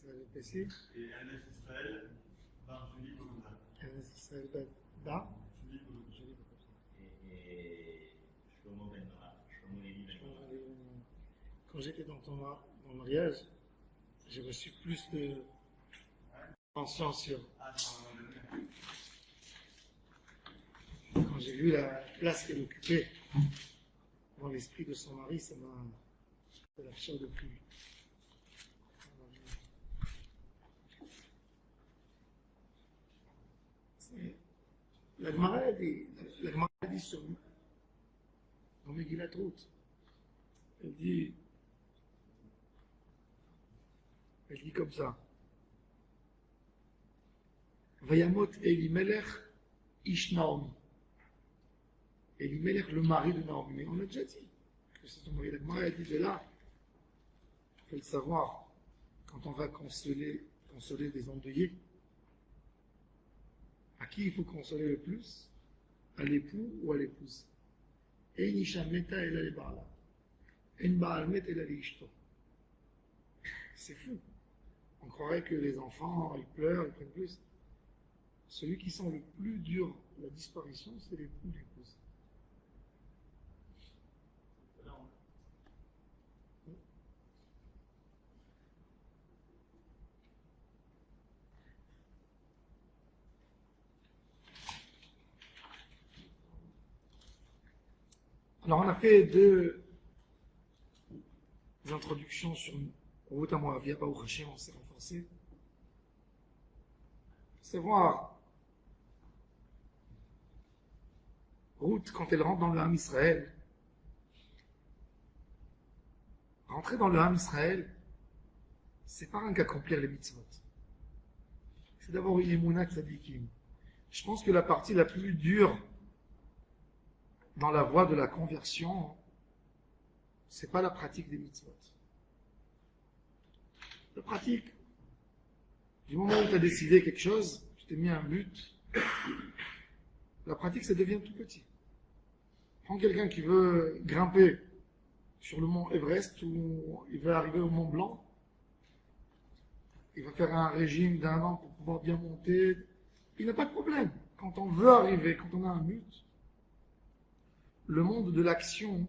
Israël Pessi. Et Eretz Israël, par Julie Bogota. Eretz Israël Da. Julie Bogota. Et Shlomo Ben Noah, Shlomo Levi Ben Noah. Quand j'étais dans ton mariage, j'ai reçu plus de attention sur. Ah, c'est un moment donné. Quand j'ai vu la place qu'elle occupait dans l'esprit de son mari, ça m'a fait la chair de poule. La Gemara a dit sur dans Megillat Ruth, elle dit comme ça. Vayamot Elimelech Ish Naomi. Elimelech, le mari de Naomi. Mais on a déjà dit que c'est son mari. La Gemara a dit de là, il faut le savoir, quand on va consoler des endeuillés, à qui il faut consoler le plus? À l'époux ou à l'épouse? Et Nisha Meta el ale Baala. En Baal Met el ale Ishto. C'est fou. On croirait que les enfants, ils pleurent, ils prennent plus. Celui qui sent le plus dur la disparition, c'est l'époux ou l'épouse. Alors on a fait deux introductions sur Ruth à Moavia, Baruch Hashem, on s'est renforcé. C'est voir Ruth, quand elle rentre dans le Ham Israël, rentrer dans le Ham Israël, c'est pas rien qu'accomplir les mitzvot. C'est d'abord une émouna tzadikim. Je pense que la partie la plus dure dans la voie de la conversion, c'est pas la pratique des mitzvot. La pratique, du moment où tu as décidé quelque chose, tu t'es mis un but, la pratique, ça devient tout petit. Prends quelqu'un qui veut grimper sur le mont Everest ou il veut arriver au Mont Blanc, il va faire un régime d'1 an pour pouvoir bien monter, il n'a pas de problème. Quand on veut arriver, quand on a un but, le monde de l'action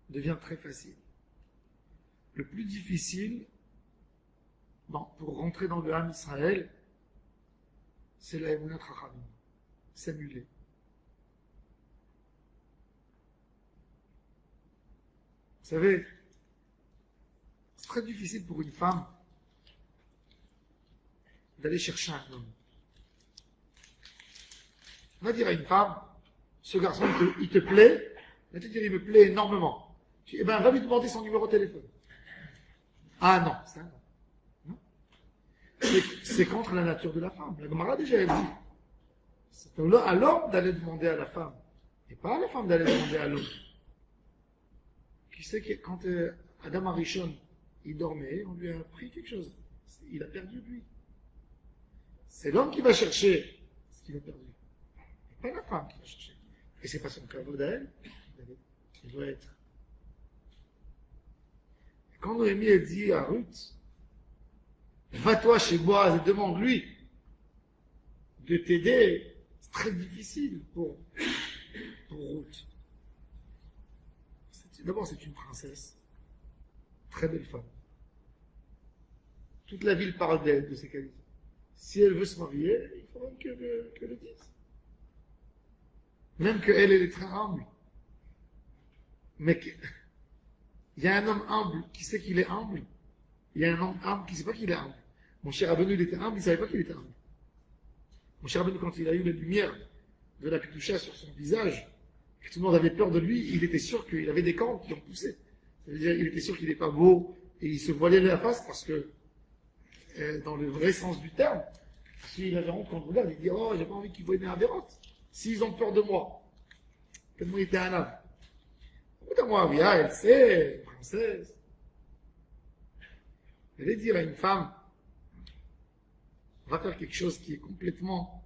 devient très facile. Le plus difficile pour rentrer dans le Ham Israël, c'est la Emunat Chachamim, s'annuler. Vous savez, c'est très difficile pour une femme d'aller chercher un homme. On va dire à une femme, ce garçon, il te plaît? Il va te dire, il me plaît énormément. Je dis, eh bien, va lui demander son numéro de téléphone. Ah non, ça non. C'est contre la nature de la femme. La Gemara déjà elle dit. C'est à l'homme d'aller demander à la femme. Et pas à la femme d'aller demander à l'homme. Qui sait que quand Adam Arishon, il dormait, on lui a pris quelque chose. Il a perdu lui. C'est l'homme qui va chercher ce qu'il a perdu. Et pas la femme qui va chercher. Et c'est pas son caveau d'elle, il doit être. Et quand Noémie elle dit à Ruth, va-toi chez Boaz et demande-lui de t'aider, c'est très difficile pour Ruth. D'abord, c'est une princesse, très belle femme. Toute la ville parle d'elle, de ses qualités. Si elle veut se marier, il faut même qu'elle le dise. Même qu'elle est très humble. Mais il y a un homme humble qui sait qu'il est humble. Il y a un homme humble qui ne sait pas qu'il est humble. Mon cher Rabbeinu, il était humble, il ne savait pas qu'il était humble. Mon cher Rabbeinu, quand il a eu la lumière de la Kedusha sur son visage, et que tout le monde avait peur de lui, il était sûr qu'il avait des cornes qui ont poussé. C'est-à-dire qu'il était sûr qu'il n'est pas beau, et il se voilait la face parce que, dans le vrai sens du terme, s'il avait honte quand on regarde, il dit, oh, j'ai pas envie qu'ils voient mes avérantes. S'ils ont peur de moi, tellement il était un âme. Au bout d'un mois, oui, elle sait, princesse. Elle allait dire à une femme, va faire quelque chose qui est complètement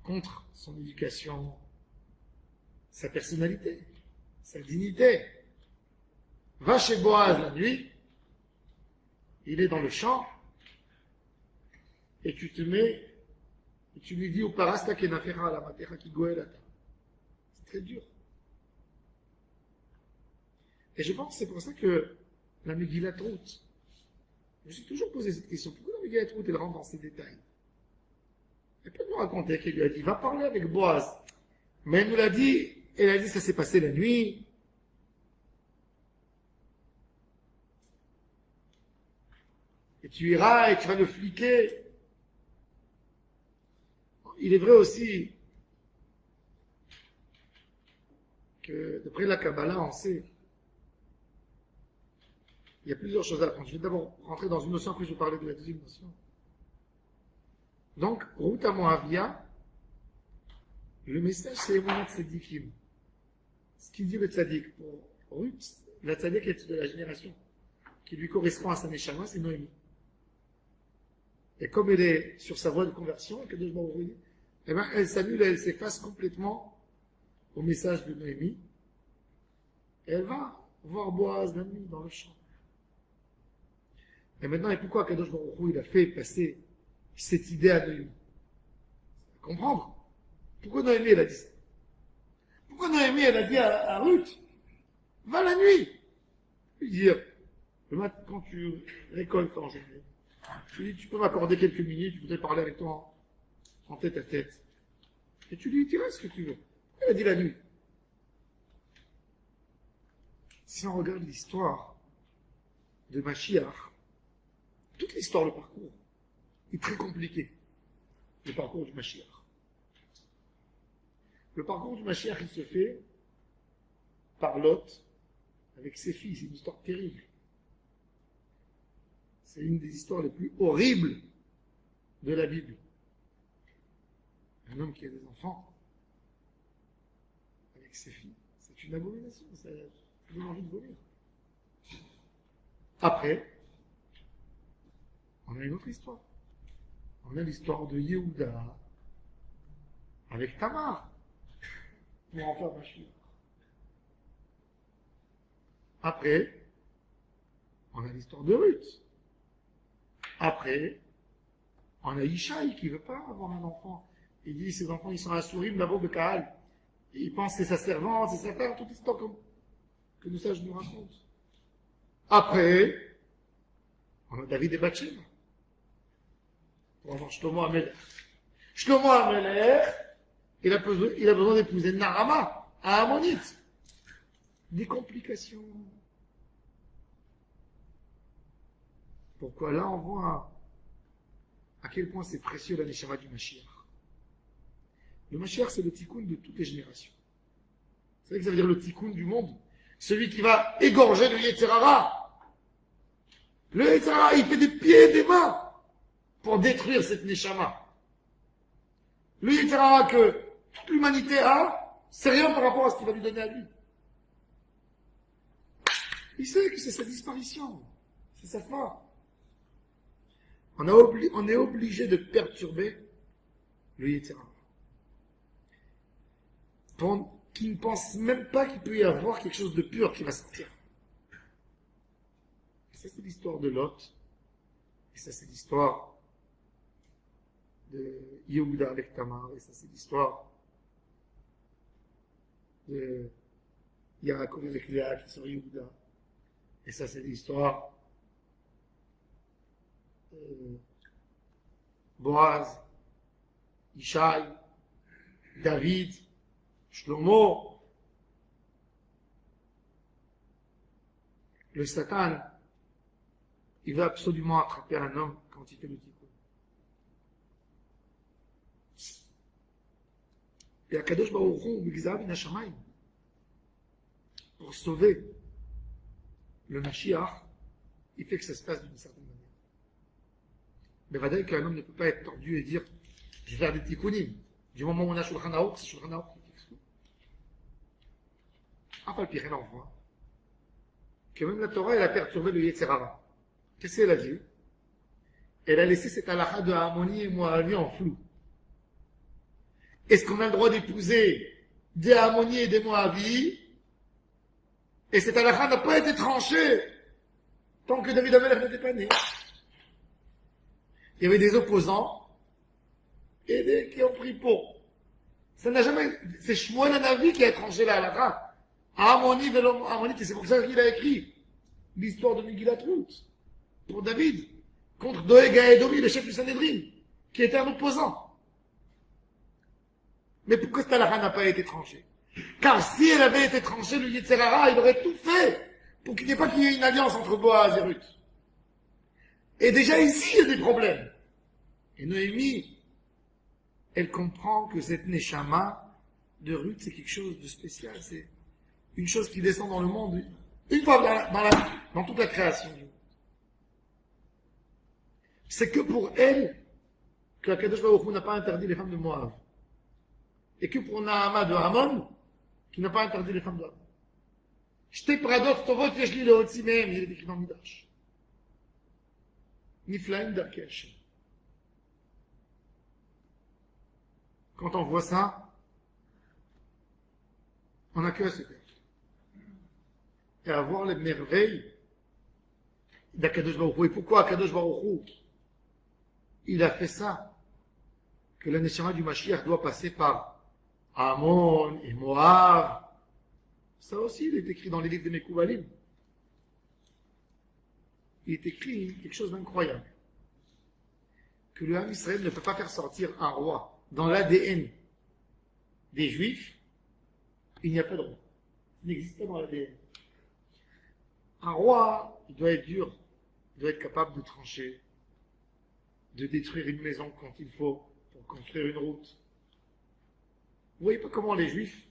contre son éducation, sa personnalité, sa dignité. Va chez Boaz la nuit il est dans le champ, et tu te mets, et tu lui dis au parasta kenafera la matera qui goelata. C'est très dur. Et je pense que c'est pour ça que la Megillat Ruth, je me suis toujours posé cette question, pourquoi la Megillat Ruth, elle rentre dans ces détails? Elle peut nous raconter qu'elle lui a dit, va parler avec Boaz. Mais elle nous l'a dit, elle a dit, ça s'est passé la nuit. Et tu iras et tu vas le fliquer. Il est vrai aussi que, d'après la Kabbalah, on sait, il y a plusieurs choses à apprendre. Je vais d'abord rentrer dans une notion, après je vais parler de la deuxième notion. Donc, Ruth à Moavia, le message c'est Emunat Tzadikim. Ce qu'il dit le Tzadik pour Ruth, la Tzadik est de la génération qui lui correspond à sa Neshama, c'est Noémie. Et comme elle est sur sa voie de conversion, eh ben, elle s'annule, elle s'efface complètement au message de Noémie. Et elle va voir Boaz la nuit dans le champ. Et maintenant, et pourquoi Kadosh Baruch Hu, il a fait passer cette idée à Noémie? Comprendre? Pourquoi Noémie, elle a dit ça? Pourquoi Noémie, elle a dit à Ruth, va la nuit? Lui dire, le matin, quand tu récoltes en journée, tu lui dis, tu peux m'accorder quelques minutes, je voudrais parler avec toi en tête à tête. Et tu lui diras ce que tu veux. Elle a dit la nuit. Si on regarde l'histoire de Mashiach, toute l'histoire, le parcours, est très compliqué. Le parcours du Mashiach. Le parcours du Mashiach, il se fait par Lot, avec ses filles. C'est une histoire terrible. C'est une des histoires les plus horribles de la Bible. Un homme qui a des enfants, avec ses filles, c'est une abomination. Ça donne envie de vomir. Après, on a une autre histoire. On a l'histoire de Yehuda avec Tamar pour en faire Mashiach. Après, on a l'histoire de Ruth. Après, on a Ishaï qui ne veut pas avoir un enfant. Il dit, ces enfants, ils sont assourim d'abord de Kaal. Il pense que c'est sa servante, c'est sa femme, toute l'histoire que nous sages nous racontent. Après, on a David et Bathsheba. Pour avoir Shlomo Amelech. Shlomo Amelech, il a besoin d'épouser Narama, à Ammonite. Des complications. Pourquoi là on voit à quel point c'est précieux la Neshama du Mashiach. Le Mashiach, c'est le tikkun de toutes les générations. Vous savez que ça veut dire le tikkun du monde? Celui qui va égorger le Yetzirara. Le Yetzirara, il fait des pieds et des mains pour détruire cette Neshama. Le Yetzirara que toute l'humanité a, c'est rien par rapport à ce qu'il va lui donner à lui. Il sait que c'est sa disparition. C'est sa fin. On est obligé de perturber le Yetzirara. Qui ne pense même pas qu'il peut y avoir quelque chose de pur qui va sortir. Et ça, c'est l'histoire de Lot. Et ça, c'est l'histoire de Yehuda avec Tamar. Et ça, c'est l'histoire de Yaakov avec Léa qui sont Yehuda. Et ça, c'est l'histoire de Boaz, Ishaï, David, Shlomo. Le Satan, il veut absolument attraper un homme quand il fait le tikkun. Et Akadosh Baruch Hu, B'Gzav min Hashamayim, pour sauver le Mashiach, il fait que ça se passe d'une certaine manière. Mais vadaï qu'un homme ne peut pas être tordu et dire je vais faire des tikkunim. Du moment où on a Shulchan Aruch, c'est Shulchan Aruch qui fixe tout. Afal Pichen, on voit que même la Torah, elle a perturbé le Yetzirara. Qu'est-ce qu'elle a dit? Elle a laissé cette halakha de Harmonie et Moavi en flou. Est-ce qu'on a le droit d'épouser des Harmonies et des Moavi? Et cette halakha n'a pas été tranchée tant que David Amelech n'était pas né. il y avait des opposants et des qui ont pris pour. Ça n'a jamais, c'est Shmuel Hanavi qui a tranché la halakha. Ammoni velo Ammonite, et c'est pour ça qu'il a écrit l'histoire de Megillat Ruth pour David contre Doeg Edomi, le chef du Sanhédrin, qui était un opposant. Mais pourquoi cette halakha n'a pas été tranchée? Car si elle avait été tranchée, le Yetzer Hara, il aurait tout fait pour qu'il n'y ait pas qu'il y ait une alliance entre Boaz et Ruth. Et déjà ici, il y a des problèmes. Et Noémie, elle comprend que cette Neshama de Ruth, c'est quelque chose de spécial. C'est une chose qui descend dans le monde, une fois dans toute la création. C'est que pour elle, que Akadosh Baruch Hu n'a pas interdit les femmes de Moab. Et que pour Naama de Hamon, qui n'a pas interdit les femmes de Hamon. Shte pradot tovot yeshli leotzi mehem, il est écrit dans le Midrash. Niflaim darkei Hashem. Quand on voit ça, on n'a que à se taire. Et à voir les merveilles d'Akadosh Baruch Hu. Et pourquoi Akadosh Baruch Hu, il a fait ça? Que la Neshama du Mashiach doit passer par Ammon et Moab. Ça aussi, il est écrit dans les livres de Mekoubalim. Il est écrit quelque chose d'incroyable. Que le Ham Israël ne peut pas faire sortir un roi dans l'ADN des Juifs. Il n'y a pas de roi. Il n'existe pas dans l'ADN. Un roi, il doit être dur. Il doit être capable de trancher, de détruire une maison quand il faut, pour construire une route. Vous voyez pas comment les Juifs,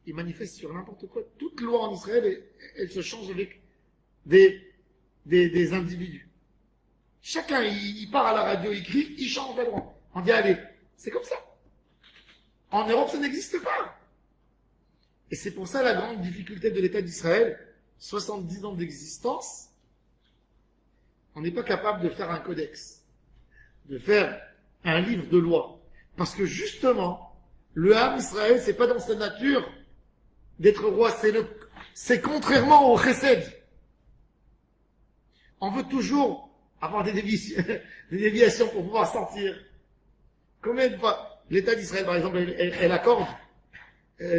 ils manifestent sur n'importe quoi. Toute loi en Israël, elle se change avec des individus. Chacun, il part à la radio, il crie, il change la loi. On dit, allez, c'est comme ça. En Europe, ça n'existe pas. Et c'est pour ça la grande difficulté de l'État d'Israël, 70 ans d'existence, on n'est pas capable de faire un codex, de faire un livre de loi. Parce que justement, le Ham Israël, c'est pas dans sa nature d'être roi, c'est contrairement au Chesed. On veut toujours avoir des déviations pour pouvoir sortir. Combien de fois l'État d'Israël, par exemple, elle accorde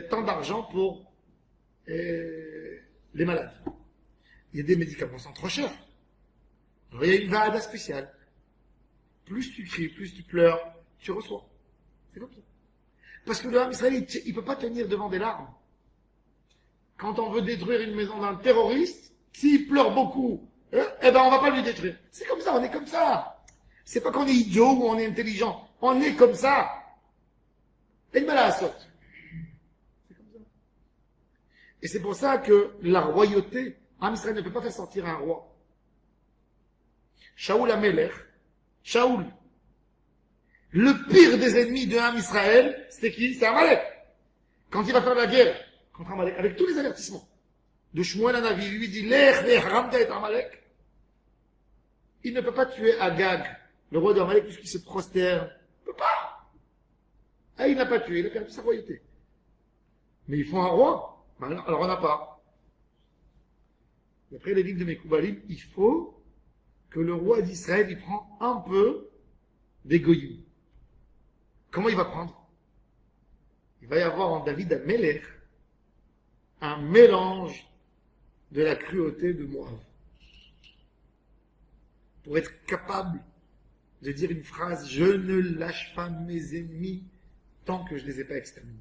tant d'argent pour les malades. Il y a des médicaments qui sont trop chers. Alors, il y a une varada spéciale. Plus tu cries, plus tu pleures, tu reçois. C'est comme ça. Parce que le Ham Israël, il ne peut pas tenir devant des larmes. Quand on veut détruire une maison d'un terroriste, s'il pleure beaucoup, eh ben on va pas lui détruire. C'est comme ça, on est comme ça. C'est pas qu'on est idiot ou on est intelligent. On est comme ça. Et mal à la saute. C'est comme ça. Et c'est pour ça que la royauté, Ham Israël ne peut pas faire sortir un roi. Shaoul Amelech, Shaoul, le pire des ennemis de Ham Israël, c'était qui? C'est Amalek. Quand il va faire la guerre contre Amalek, avec tous les avertissements de Shmuel Hanavi, il lui dit, Lech ve'haramta et Amalek. Il ne peut pas tuer Agag, le roi d'Amalek, puisqu'il se prosterne. Il ne peut pas. Ah, il n'a pas tué, il a perdu sa royauté. Mais il faut un roi. Alors on n'a pas. D'après les livres de Mekoubalim, il faut que le roi d'Israël, il prend un peu des goyim. Comment il va prendre? Il va y avoir en David Amelech un mélange de la cruauté de Moab. Pour être capable de dire une phrase, je ne lâche pas mes ennemis tant que je ne les ai pas exterminés.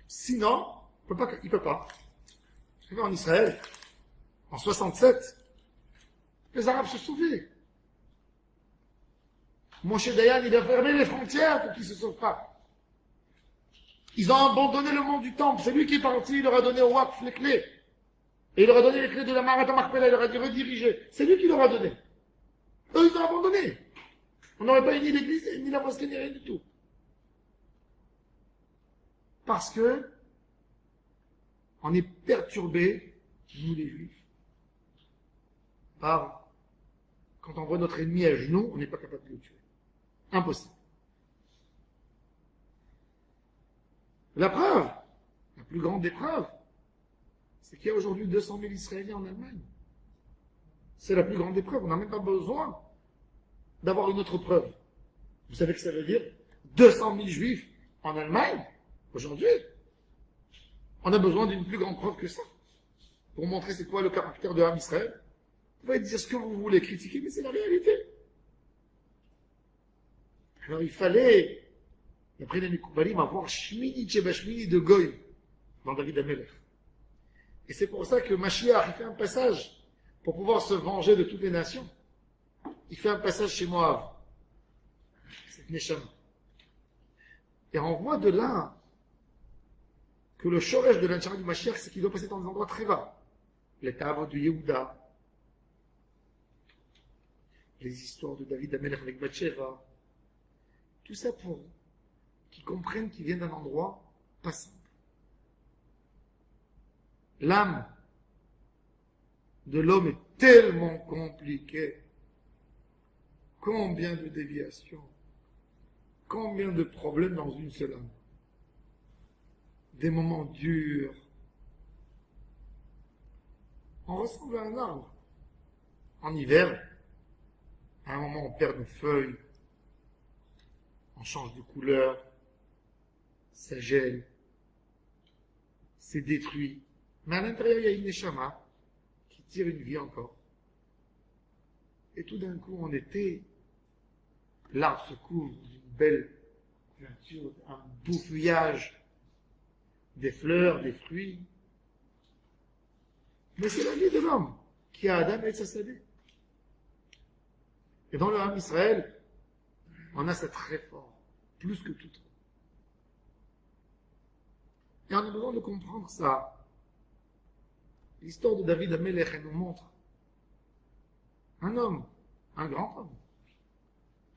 Sinon, il ne peut pas. Vous savez, en Israël, en 67, les Arabes se sauvaient. Moshe Dayan, il a fermé les frontières pour qu'ils ne se sauvent pas. Ils ont abandonné le monde du temple. C'est lui qui est parti, il leur a donné au Waqf les clés. Et il leur a donné les clés de la Marat Marpella, il leur a dit rediriger. C'est lui qui leur a donné. Eux, ils ont abandonné. On n'aurait pas ni l'église, ni la mosquée, ni rien du tout. Parce que on est perturbé, nous les Juifs, par quand on voit notre ennemi à genoux, on n'est pas capable de le tuer. Impossible. La preuve, la plus grande des preuves, c'est qu'il y a aujourd'hui 200 000 Israéliens en Allemagne. C'est la plus grande des preuves. On n'a même pas besoin d'avoir une autre preuve. Vous savez que ça veut dire 200 000 juifs en Allemagne, aujourd'hui. On a besoin d'une plus grande preuve que ça. Pour montrer c'est quoi le caractère de l'âme Israël. Vous pouvez dire ce que vous voulez critiquer, mais c'est la réalité. Alors il fallait, d'après les Mekoubalim, avoir Shmini Tchebashmini de Goy dans David Amelech. Et c'est pour ça que Mashiach, il fait un passage pour pouvoir se venger de toutes les nations. Il fait un passage chez Moab. C'est Neshama. Et on voit de là que le shoresh de l'Anchara du Mashiach, c'est qu'il doit passer dans des endroits très bas. Les tables de Yehuda, les histoires de David Amelech avec Bathsheba, tout ça pour qu'ils comprennent qu'ils viennent d'un endroit pas simple. L'âme de l'homme est tellement compliquée. Combien de déviations, combien de problèmes dans une seule âme. Des moments durs. On ressemble à un arbre. En hiver, à un moment on perd nos feuilles, on change de couleur, ça gèle, c'est détruit. Mais à l'intérieur, il y a une neshama qui tire une vie encore. Et tout d'un coup, on était, l'arbre se couvre d'une belle couverture, un beau feuillage, des fleurs, des fruits. Mais c'est la vie de l'homme qui a Adam et Sassadé. Et dans le Ham Israël, on a ça très fort, plus que tout. Et on a besoin de comprendre ça. L'histoire de David Amelech, elle nous montre un homme, un grand homme,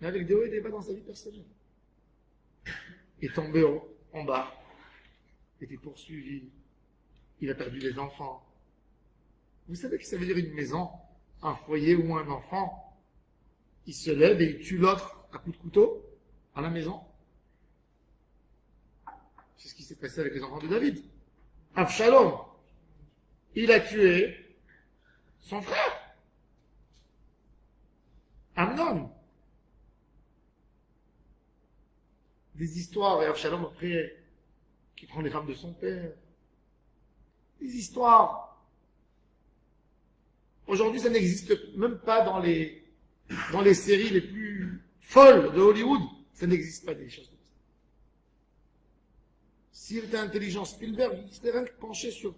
mais avec des hauts et des bas dans sa vie personnelle. Il est tombé en bas, était poursuivi, il a perdu des enfants. Vous savez que ça veut dire une maison, un foyer ou un enfant, il se lève et il tue l'autre à coups de couteau à la maison. C'est ce qui s'est passé avec les enfants de David. Avshalom, il a tué son frère. Amnon. Des histoires, et Avshalom après, qui prend les femmes de son père. Des histoires. Aujourd'hui, ça n'existe même pas dans les séries les plus folles de Hollywood. Ça n'existe pas des choses comme ça. S'il était intelligent, Spielberg, il serait rien que penché sur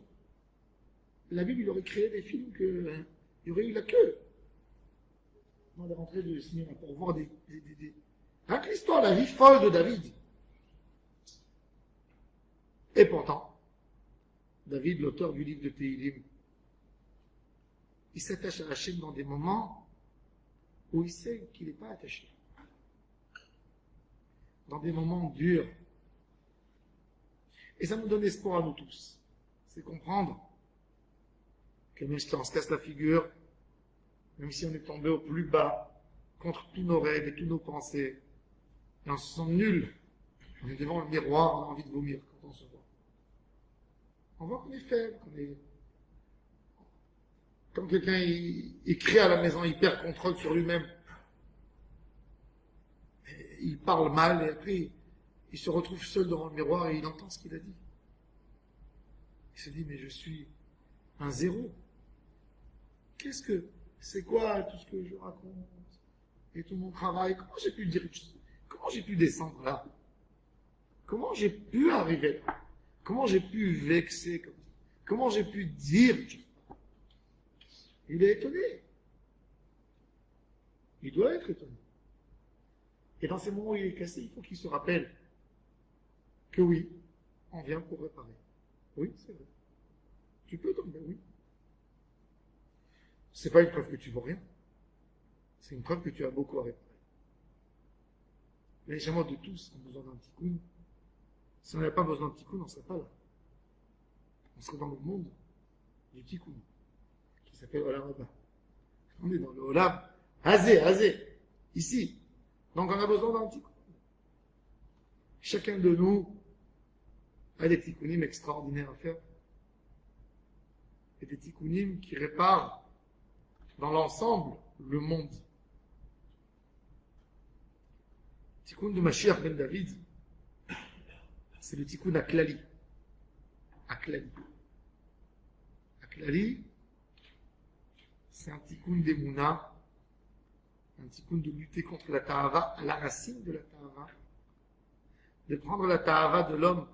la Bible, il aurait créé des films il y aurait eu la queue dans les rentrées du cinéma pour voir rien que l'histoire, la vie folle de David. Et pourtant, David, l'auteur du livre de Tehillim, il s'attache à Hachem dans des moments où il sait qu'il n'est pas attaché. Dans des moments durs. Et ça nous donne espoir à nous tous. C'est comprendre que même si on se casse la figure, même si on est tombé au plus bas, contre tous nos rêves et toutes nos pensées, et on se sent nul, on est devant le miroir, on a envie de vomir quand on se voit. On voit qu'on est faible, Quand quelqu'un il crie à la maison, il perd contrôle sur lui-même. Il parle mal et après il se retrouve seul devant le miroir et il entend ce qu'il a dit. Il se dit, mais je suis un zéro. C'est quoi tout ce que je raconte et tout mon travail? Comment j'ai pu dire, comment j'ai pu descendre là? Comment j'ai pu arriver là? Comment j'ai pu vexer comme ça? Comment j'ai pu dire? Il est étonné. Il doit être étonné. Et dans ces moments où il est cassé, il faut qu'il se rappelle que oui, on vient pour réparer. Oui, c'est vrai. Tu peux tomber, oui. C'est pas une preuve que tu vaux rien. C'est une preuve que tu as beaucoup à réparer. Les gens de tous ont besoin d'un tikkun. Si on n'avait pas besoin de tikkun, on ne serait pas là. On serait dans le monde du tikkun, qui s'appelle Olam Haba. On est dans le Olam Hazé, ici. Donc on a besoin d'un tikkun. Chacun de nous a des tikkunim extraordinaires à faire. Et des tikkunim qui réparent dans l'ensemble le monde. Tikkun de Mashiach ben David, c'est le tikkun aklali. Aklali. Aklali, c'est un tikkun d'Emouna, un tikkun de lutter contre la ta'ava, à la racine de la ta'ava, de prendre la ta'ava de l'homme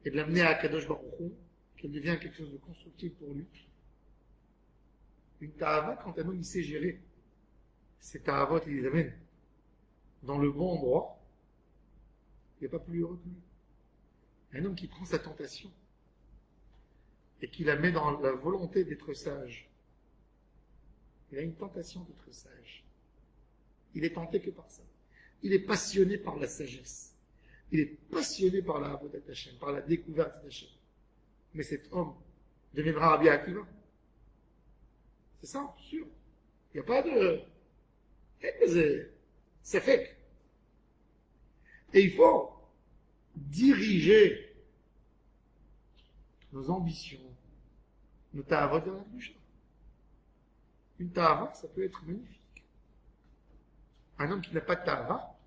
et de l'amener à Kadosh Baruch Hu, qu'elle devient quelque chose de constructif pour lui. Une ta'ava, quand un homme il sait gérer ces ta'avot, il les amène dans le bon endroit, il n'y a pas plus heureux que lui. Un homme qui prend sa tentation et qui la met dans la volonté d'être sage. Il a une tentation d'être sage. Il est tenté que par ça. Il est passionné par la sagesse. Il est passionné par la Avodat Hashem, par la découverte d'Hashem. Mais cet homme deviendra Rabbi Akiva. C'est ça, sûr. Il n'y a pas de... C'est fait. Et il faut diriger nos ambitions, nos ta'avot dans la bouche. Une ta'ava, ça peut être magnifique. Un homme qui n'a pas de ta'ava,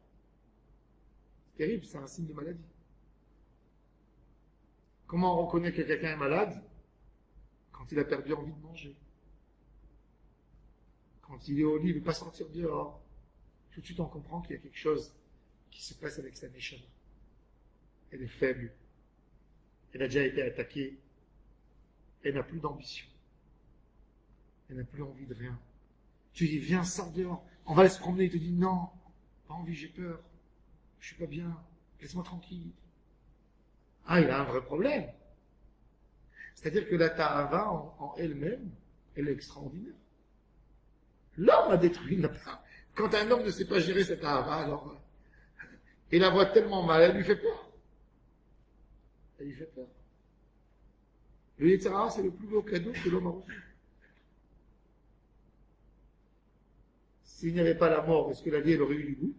c'est terrible, c'est un signe de maladie. Comment on reconnaît que quelqu'un est malade? Quand il a perdu envie de manger. Quand il est au lit, il ne veut pas sortir dehors. Tout de suite, on comprend qu'il y a quelque chose qui se passe avec sa neshama. Elle est faible. Elle a déjà été attaquée. Elle n'a plus d'ambition. Elle n'a plus envie de rien. Tu lui dis, viens, sors dehors. On va aller se promener. Il te dit, non, pas envie, j'ai peur. Je suis pas bien. Laisse-moi tranquille. Ah, il a un vrai problème. C'est-à-dire que la ta'ava en elle-même, elle est extraordinaire. L'homme a détruit la ta'ava. Quand un homme ne sait pas gérer cette ta'ava, alors, il la voit tellement mal, elle lui fait peur. Elle lui fait peur. Le Yetzer Hara, c'est le plus beau cadeau que l'homme a reçu. S'il n'y avait pas la mort, est-ce que la vie, elle aurait eu du goût?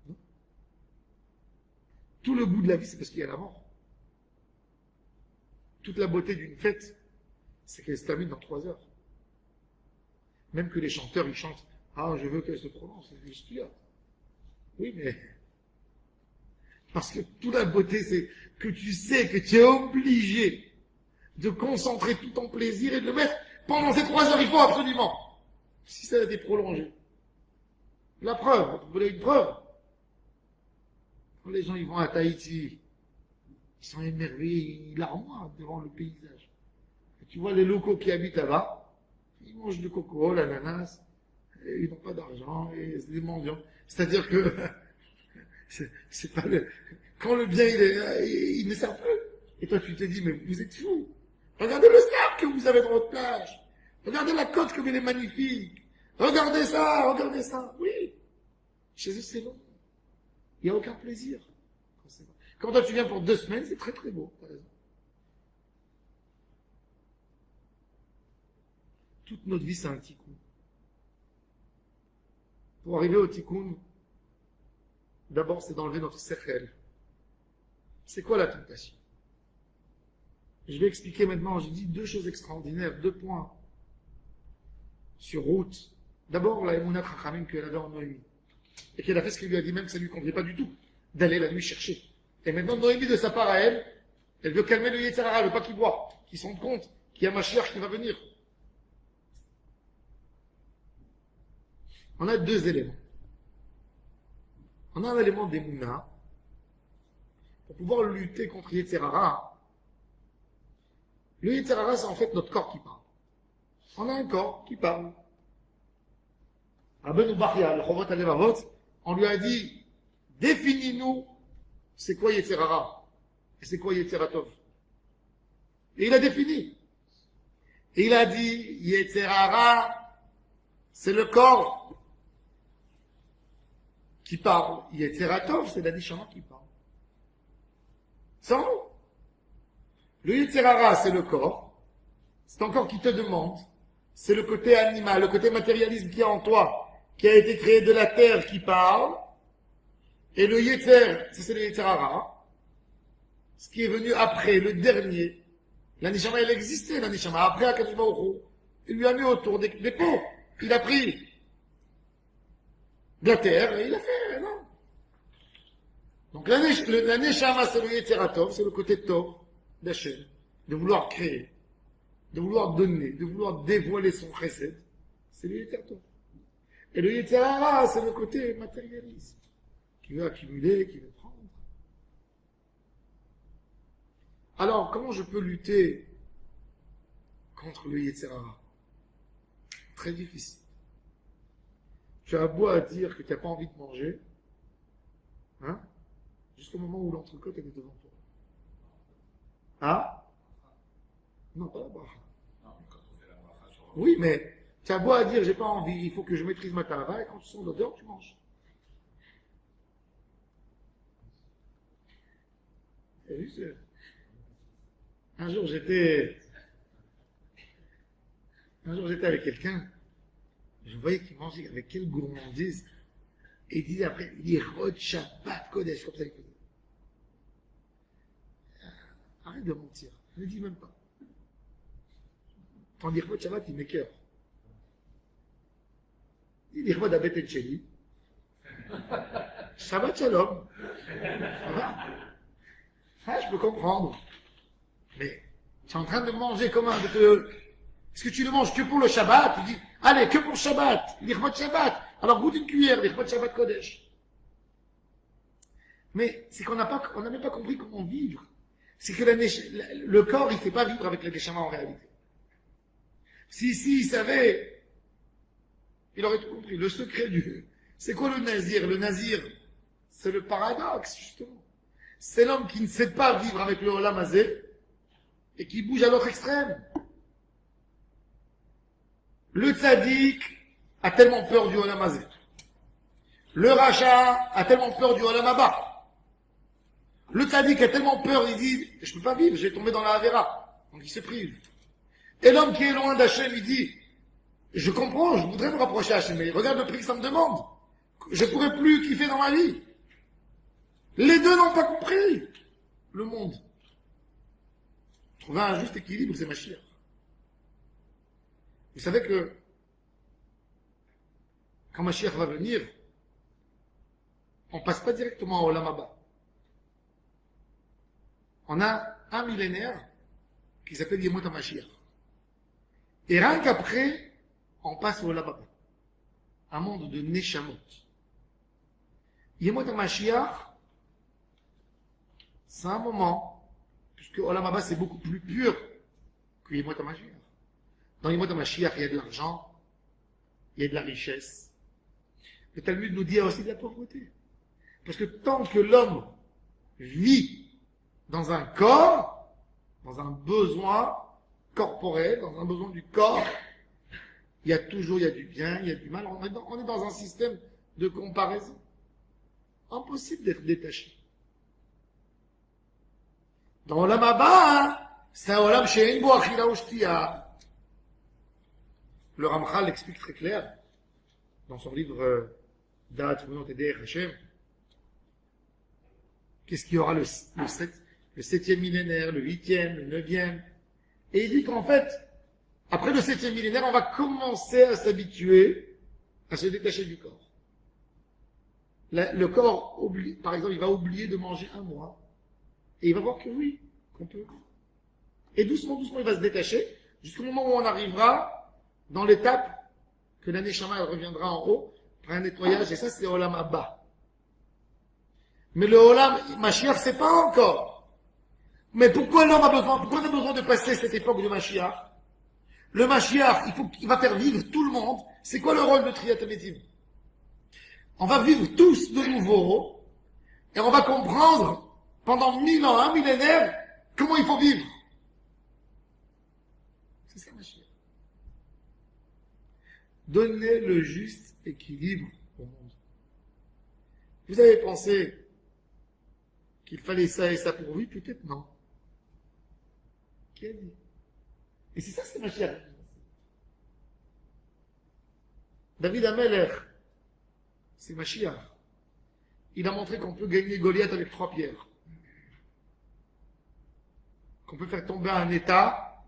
Non. Tout le goût de la vie, c'est parce qu'il y a la mort. Toute la beauté d'une fête, c'est qu'elle se termine dans 3 heures. Même que les chanteurs, ils chantent, ah, je veux qu'elle se prononce, c'est juste là. Oui, mais parce que toute la beauté, c'est que tu sais que tu es obligé de concentrer tout ton plaisir et de le mettre pendant ces 3 heures, il faut absolument. Si ça a été prolongé. La preuve, vous voulez une preuve? Quand les gens ils vont à Tahiti, ils sont émerveillés, ils larmoient devant le paysage. Et tu vois les locaux qui habitent là-bas, ils mangent du coco, l'ananas, et ils n'ont pas d'argent, et c'est des mendiants. C'est-à-dire que c'est pas le... Quand le bien il ne sert plus. Et toi tu te dis, mais vous êtes fous. Regardez le sable que vous avez dans votre plage. Regardez la côte comme elle est magnifique. Regardez ça, regardez ça. Oui. Chez eux, c'est long. Il n'y a aucun plaisir. Quand toi tu viens pour 2 semaines, c'est très très beau. T'as raison. Toute notre vie, c'est un tikkun. Pour arriver au tikkun, d'abord, c'est d'enlever notre sechel. C'est quoi la tentation? Je vais expliquer maintenant. J'ai dit 2 choses extraordinaires, 2 points sur route. D'abord, la Emunat Chachamim qu'elle avait en Noémie. Et qu'elle a fait ce qu'il lui a dit, même que ça ne lui convenait pas du tout, d'aller la nuit chercher. Et maintenant, Noémie, de sa part à elle, elle veut calmer le Yetzer Hara, elle veut pas qu'il voit, qu'il se rende compte qu'il y a Mashiach qui va venir. On a 2 éléments. On a un élément d'Emunah, pour pouvoir lutter contre Yetzer Hara. Le Yetzer Hara, c'est en fait notre corps qui parle. On a un corps qui parle. Rabbeinu Bachya, le Chovot HaLevavot, on lui a dit, définis-nous, c'est quoi Yetzer Hara et c'est quoi Yetzer Tov. Et il a défini. Et il a dit, Yetzer Hara, c'est le corps qui parle. Yetzer Tov, c'est la neshama qui parle. Sans nous. Le Yetzer Hara, c'est le corps. C'est un corps qui te demande. C'est le côté animal, le côté matérialisme qui est en toi, qui a été créé de la terre qui parle. Et le Yetzer, c'est le Yetzer Hara. Ce qui est venu après, le dernier. La neshama, elle existait, la neshama. Après, Akadosh Baruch Hu, il lui a mis autour des peaux. Il a pris de la terre, et il a fait, non. Donc la neshama, c'est le Yetzeratov, c'est le côté tov d'Hachem, de vouloir créer, de vouloir donner, de vouloir dévoiler son chesed, c'est le Yetzeratov. Et le Yetzerara, c'est le côté matérialiste, qui veut accumuler, qui veut prendre. Alors, comment je peux lutter contre le Yetzerara? Très difficile. Tu as beau à dire que tu n'as pas envie de manger, hein, jusqu'au moment où l'entrecôte est devant toi. Ah? Non, pas là-bas. Oui, mais tu as beau à dire j'ai pas envie, il faut que je maîtrise ma tava, et quand tu sens l'odeur, tu manges. T'as vu ça? Un jour j'étais avec quelqu'un, je voyais qu'il mangeait avec quelle gourmandise, et il disait après, il dit Rod Shabbat Kodesh, comme ça il faisait. Arrête de mentir, ne dis même pas. Quand on dit Rod Shabbat, il m'écœure. Il dit Rod Abet Encheli. Shabbat Shalom. Ah, je peux comprendre. Mais tu es en train de manger comment est-ce que tu ne manges que pour le Shabbat? Tu dis, allez, que pour le Shabbat. Il dit Rod Shabbat. Alors goûte une cuillère, il dit Rod Shabbat Kodesh. Mais c'est qu'on n'a même pas compris comment vivre. C'est que le corps, il ne fait pas vivre avec la neshama en réalité. Si il savait, il aurait tout compris. Le secret c'est quoi le nazir? Le nazir, c'est le paradoxe, justement. C'est l'homme qui ne sait pas vivre avec le olam hazé et qui bouge à l'autre extrême. Le tzaddik a tellement peur du olam hazé. Le racha a tellement peur du olam haba. Le tzaddik a tellement peur, il dit, je ne peux pas vivre, je vais tomber dans la havera. Donc il se prive. Et l'homme qui est loin d'Hachem, il dit, je comprends, je voudrais me rapprocher d'Hachem, mais regarde le prix que ça me demande. Je ne pourrais plus kiffer dans ma vie. Les deux n'ont pas compris le monde. Trouver un juste équilibre, c'est Mashiach. Vous savez que quand Mashiach va venir, on ne passe pas directement au Olam Haba. On a un millénaire qui s'appelle Yemot HaMashiach. Et rien qu'après, on passe au Olam Haba. Un monde de Neshamot. Yemot HaMashiach, c'est un moment, puisque Olam Haba c'est beaucoup plus pur que Yemot HaMashiach. Dans Yemot HaMashiach, il y a de l'argent, il y a de la richesse. Le Talmud nous dit aussi de la pauvreté. Parce que tant que l'homme vit dans un corps, dans un besoin corporel, dans un besoin du corps, il y a du bien, il y a du mal. On est dans un système de comparaison. Impossible d'être détaché. Dans Olam Haba, c'est un Olam she'en bo achila ushtiya. Le Ramchal l'explique très clair dans son livre Da'at V'not et Derech Hashem. Qu'est-ce qu'il y aura le 7e millénaire, le 8e, le 9e. Et il dit qu'en fait, après le 7e millénaire, on va commencer à s'habituer à se détacher du corps. Le corps, par exemple, il va oublier de manger un mois. Et il va voir que oui, qu'on peut. Et doucement, doucement, il va se détacher, jusqu'au moment où on arrivera dans l'étape que la Neshama elle reviendra en haut, pour un nettoyage, et ça c'est Olam Haba. Mais le Olam Mashiach, c'est pas encore. Mais pourquoi l'homme a besoin, pourquoi on a besoin de passer cette époque de Mashiach? Le Mashiach, il va faire vivre tout le monde. C'est quoi le rôle de Triyat HaMetim? On va vivre tous de nouveau, et on va comprendre pendant 1000 ans, un millénaire, comment il faut vivre. C'est ça, Mashiach. Donner le juste équilibre au monde. Vous avez pensé qu'il fallait ça et ça pour vivre? Peut-être non. Qui a dit? Et c'est ça, c'est Mashiach. David Ameler, c'est Mashiach. Il a montré qu'on peut gagner Goliath avec 3 pierres. Qu'on peut faire tomber un État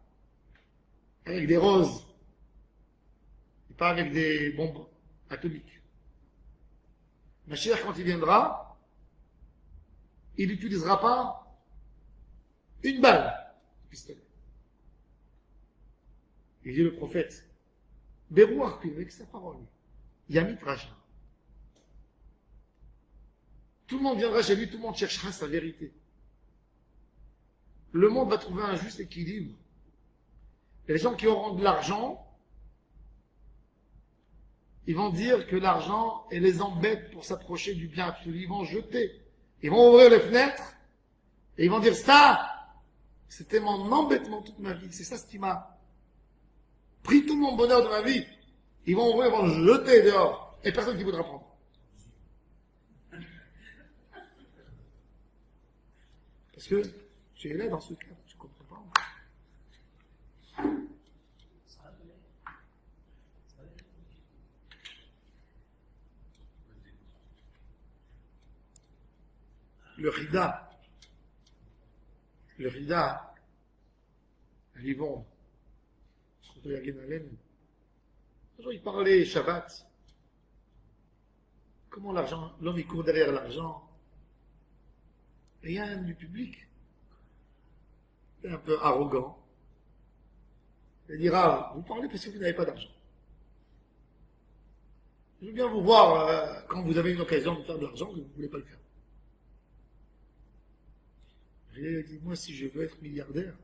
avec des roses. Et pas avec des bombes atomiques. Mashiach, quand il viendra, il n'utilisera pas une balle de pistolet. Il dit le prophète, Berouach, avec sa parole, Yamit Racha. Tout le monde viendra chez lui, tout le monde cherchera sa vérité. Le monde va trouver un juste équilibre. Et les gens qui auront de l'argent, ils vont dire que l'argent les embête pour s'approcher du bien absolu. Ils vont jeter. Ils vont ouvrir les fenêtres et ils vont dire ça, c'était mon embêtement toute ma vie. C'est ça ce qui m'a pris tout mon bonheur de ma vie. Ils vont ouvrir, ils vont jeter dehors. Et personne qui voudra prendre. Parce que tu es là dans ce cadre, tu ne comprends pas. Le Rida, un Yvon, un jour il parlait Shabbat. Comment l'argent, l'homme il court derrière l'argent. Et il y a un du public, il est un peu arrogant. Il dira, vous parlez parce que vous n'avez pas d'argent. Je veux bien vous voir quand vous avez une occasion de faire de l'argent, que vous ne voulez pas le faire. Il a dit, moi si je veux être milliardaire,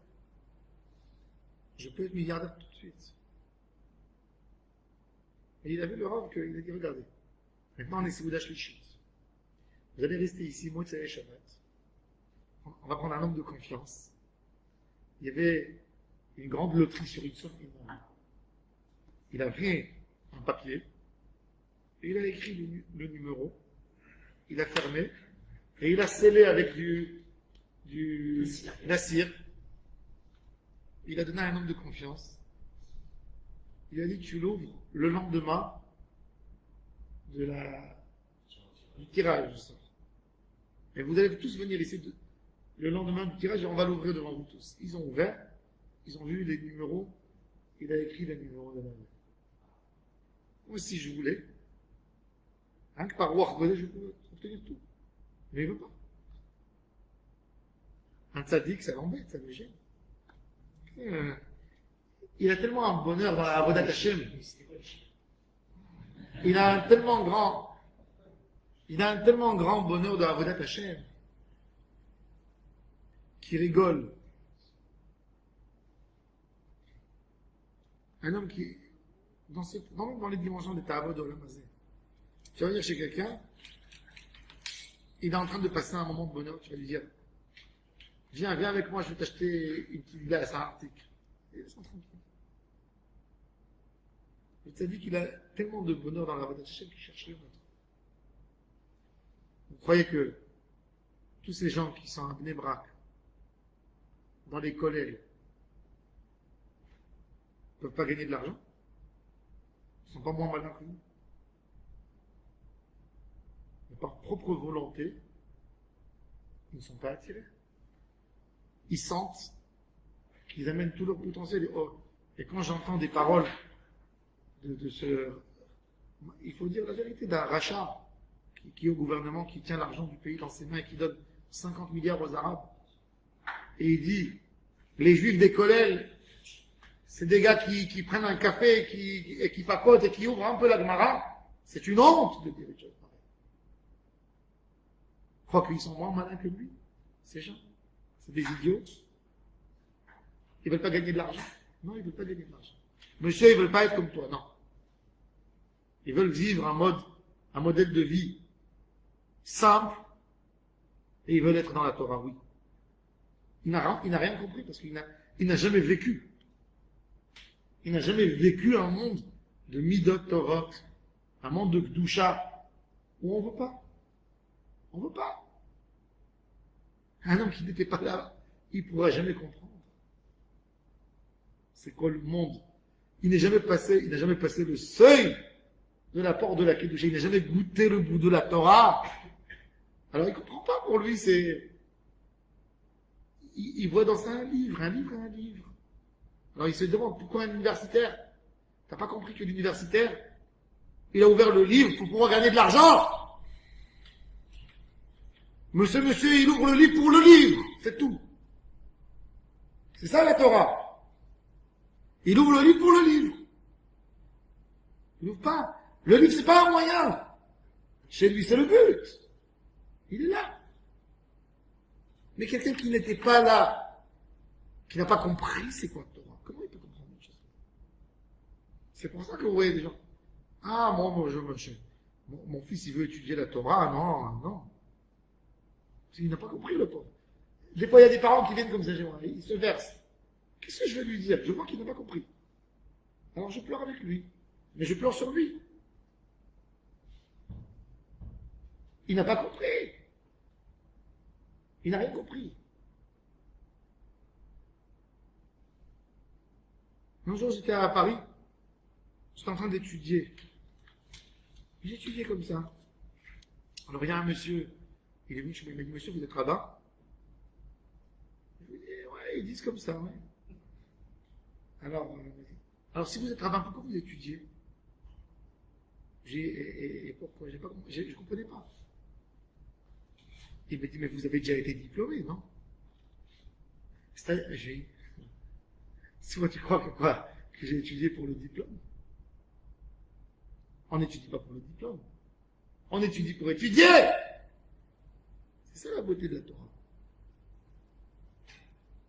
je peux être milliardaire tout de suite. Et il a vu le Rav qu'il a dit, regardez, maintenant on est Seouda Shlichit. Vous allez rester ici, moi c'est Shabbat. On va prendre un homme de confiance. Il y avait une grande loterie sur une somme énorme. Il a pris un papier, et il a écrit le numéro, il a fermé, et il a scellé avec la cire. Il a donné à un homme de confiance. Il a dit, tu l'ouvres le lendemain du tirage. Et vous allez tous venir ici le lendemain du tirage et on va l'ouvrir devant vous tous. Ils ont ouvert, ils ont vu les numéros, il a écrit les numéros de la main. Moi, si je voulais, rien que par Wargode, je peux obtenir tout. Mais il ne veut pas. Un tzaddik, ça l'embête, ça le gêne. Il a tellement un bonheur dans la Avodat Hashem. Il a un tellement grand bonheur dans la Avodat Hashem qui rigole. Un homme qui, dans les dimensions des Ta'avot de l'Amazé, tu vas venir chez quelqu'un, il est en train de passer un moment de bonheur, tu vas lui dire, viens avec moi, je vais t'acheter une petite glace, un article. Et laisse-moi tranquille. Il t'a dit qu'il a tellement de bonheur dans la Avodat Hashem qu'il cherche rien d'autre. Vous croyez que tous ces gens qui sont à Bnei Brak, dans les collèges, ne peuvent pas gagner de l'argent? Ils ne sont pas moins malins que nous. Mais par propre volonté, ils ne sont pas attirés. Ils sentent qu'ils amènent tout leur potentiel. Et quand j'entends des paroles il faut dire la vérité, d'un rachat qui est au gouvernement, qui tient l'argent du pays dans ses mains et qui donne 50 milliards aux Arabes. Et il dit, les Juifs des Kollel, c'est des gars qui prennent un café et qui papotent et qui ouvrent un peu la Gemara. C'est une honte de dire des choses pareilles. Je crois qu'ils sont moins malins que lui, ces gens. C'est des idiots. Ils ne veulent pas gagner de l'argent. Non, ils ne veulent pas gagner de l'argent. Monsieur, ils ne veulent pas être comme toi, non. Ils veulent vivre un modèle de vie simple et ils veulent être dans la Torah, oui. Il n'a rien compris parce qu'il n'a jamais vécu. Il n'a jamais vécu un monde de Midot Torah, un monde de Gdusha où on ne veut pas. On ne veut pas. Un homme qui n'était pas là, il ne pourra jamais comprendre. C'est quoi le monde? Il n'a jamais passé le seuil de la porte de la Kedusha. Il n'a jamais goûté le bout de la Torah. Alors il ne comprend pas pour lui, il voit dans ça un livre. Alors il se demande pourquoi un universitaire, t'as pas compris que l'universitaire, il a ouvert le livre pour pouvoir gagner de l'argent? Monsieur, il ouvre le livre pour le livre, c'est tout. C'est ça la Torah. Il ouvre le livre pour le livre. Il n'ouvre pas. Le livre, c'est pas un moyen. Chez lui, c'est le but. Il est là. Mais quelqu'un qui n'était pas là, qui n'a pas compris c'est quoi la Torah, comment il peut comprendre une chose? C'est pour ça que vous voyez des gens. Ah, mon fils, il veut étudier la Torah. Non, non. Il n'a pas compris le pauvre. Des fois, il y a des parents qui viennent comme ça chez moi. Ils se versent. Qu'est-ce que je vais lui dire? Je vois qu'il n'a pas compris. Alors je pleure avec lui. Mais je pleure sur lui. Il n'a pas compris. Il n'a rien compris. Un jour, j'étais à Paris. J'étais en train d'étudier. J'étudiais comme ça. Alors, il y a un monsieur. Il est venu chez moi. Il m'a dit, monsieur, vous êtes rabbin? Je lui ai dit, ouais, ils disent comme ça, ouais. Alors, si vous êtes rabbin, pourquoi vous étudiez? Et pourquoi? Je ne comprenais pas. Il m'a dit, mais vous avez déjà été diplômé, non? C'est-à-dire, soit tu crois que j'ai étudié pour le diplôme. On n'étudie pas pour le diplôme. On étudie pour étudier. C'est ça la beauté de la Torah.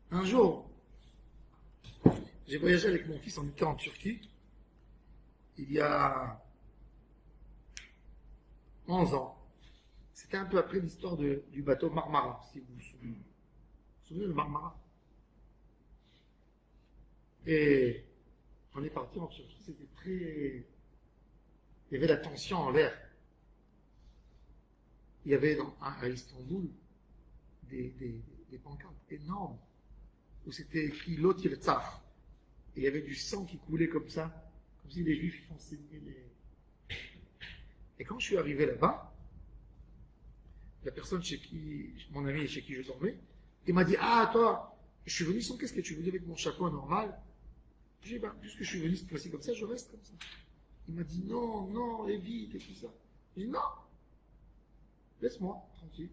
Un jour, j'ai voyagé avec mon fils, on était en Turquie, il y a 11 ans. C'était un peu après l'histoire du bateau Marmara, si vous vous souvenez. Vous vous souvenez de Marmara? Et on est parti en Turquie, c'était très... Il y avait la tension en l'air. Il y avait à Istanbul des pancartes énormes où c'était écrit Lot Yirtzach. Et il y avait du sang qui coulait comme ça, comme si les Juifs font saigner les... Et quand je suis arrivé là-bas, la personne mon ami chez qui je dormais, il m'a dit, ah toi, je suis venu sans qu'est-ce que tu veux dire avec mon chapeau normal? J'ai dit, puisque je suis venu cette fois-ci comme ça, je reste comme ça. Il m'a dit, non, évite et tout ça. J'ai dit, non, laisse-moi, tranquille.